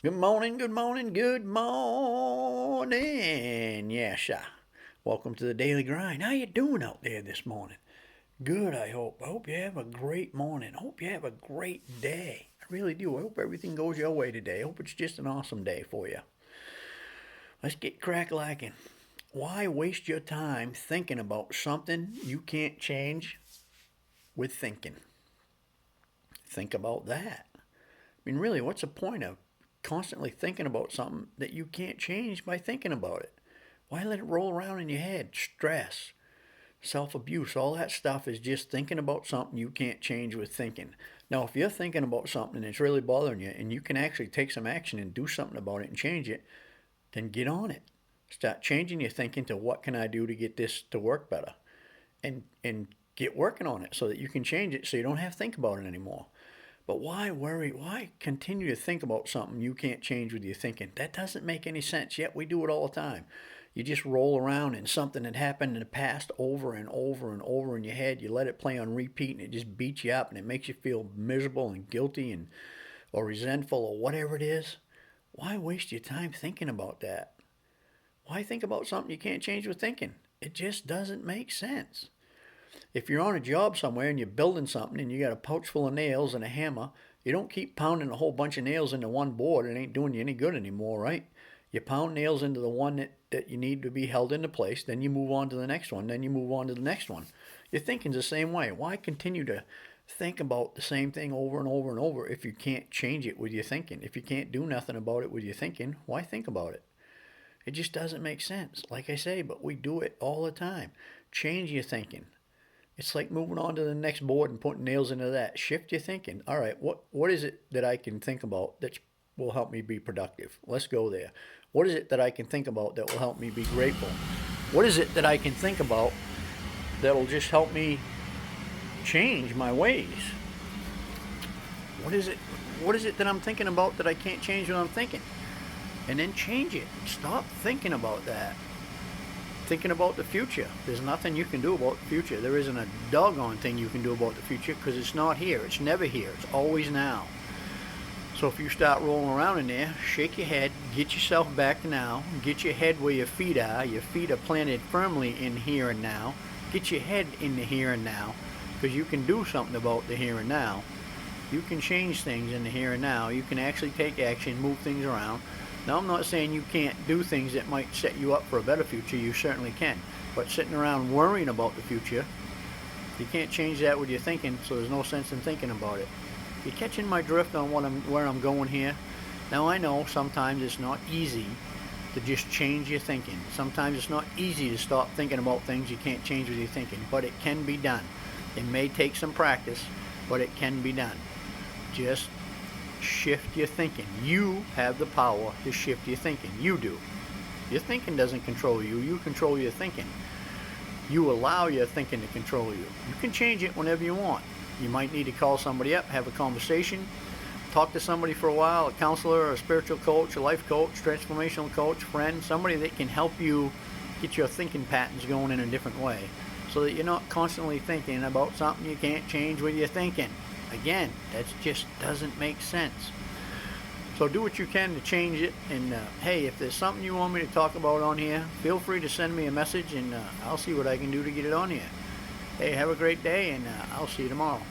Good morning, good morning, good morning. Yes, sir. Welcome to the Daily Grind. How you doing out there this morning? Good, I hope. I hope you have a great morning. I hope you have a great day. I really do. I hope everything goes your way today. I hope it's just an awesome day for you. Let's get crack-lacking. Why waste your time thinking about something you can't change with thinking? Think about that. I mean, really, what's the point of constantly thinking about something that you can't change by thinking about it? Why let it roll around in your head? Stress, self abuse, all that stuff is just thinking about something you can't change with thinking. Now, if you're thinking about something that's really bothering you and you can actually take some action and do something about it and change it, then get on it. Start changing your thinking to what can I do to get this to work better? And get working on it so that you can change it so you don't have to think about it anymore. But why worry? Why continue to think about something you can't change with your thinking? That doesn't make any sense. Yet we do it all the time. You just roll around in something that happened in the past over and over and over in your head. You let it play on repeat and it just beats you up and it makes you feel miserable and guilty and or resentful or whatever it is. Why waste your time thinking about that? Why think about something you can't change with thinking? It just doesn't make sense. If you're on a job somewhere and you're building something and you got a pouch full of nails and a hammer, you don't keep pounding a whole bunch of nails into one board. It ain't doing you any good anymore, right? You pound nails into the one that you need to be held into place, then you move on to the next one, then you move on to the next one. Your thinking's the same way. Why continue to think about the same thing over and over and over if you can't change it with your thinking? If you can't do nothing about it with your thinking, why think about it? It just doesn't make sense. Like I say, but we do it all the time. Change your thinking. It's like moving on to the next board and putting nails into that. Shift your thinking. All right, what is it that I can think about that will help me be productive? Let's go there. What is it that I can think about that will help me be grateful? What is it that I can think about that'll just help me change my ways? What is it? What is it that I'm thinking about that I can't change what I'm thinking? And then change it. Stop thinking about that. Thinking about the future. There's nothing you can do about the future. There isn't a doggone thing you can do about the future because it's not here. It's never here. It's always now. So if you start rolling around in there, shake your head, get yourself back to now, get your head where your feet are. Your feet are planted firmly in here and now. Get your head in the here and now because you can do something about the here and now. You can change things in the here and now. You can actually take action, move things around. Now, I'm not saying you can't do things that might set you up for a better future. You certainly can. But sitting around worrying about the future, you can't change that with your thinking, so there's no sense in thinking about it. You're catching my drift on where I'm going here. Now, I know sometimes it's not easy to just change your thinking. Sometimes it's not easy to stop thinking about things you can't change with your thinking, but it can be done. It may take some practice, but it can be done. Just shift your thinking. You have the power to shift your thinking. You do. Your thinking doesn't control you. You control your thinking. You allow your thinking to control you. You can change it whenever you want. You might need to call somebody up, have a conversation, talk to somebody for a while, a counselor, a spiritual coach, a life coach, transformational coach, friend, somebody that can help you get your thinking patterns going in a different way so that you're not constantly thinking about something you can't change with your thinking. Again, that just doesn't make sense. So do what you can to change it. And hey, if there's something you want me to talk about on here, feel free to send me a message and I'll see what I can do to get it on here. Hey, have a great day and I'll see you tomorrow.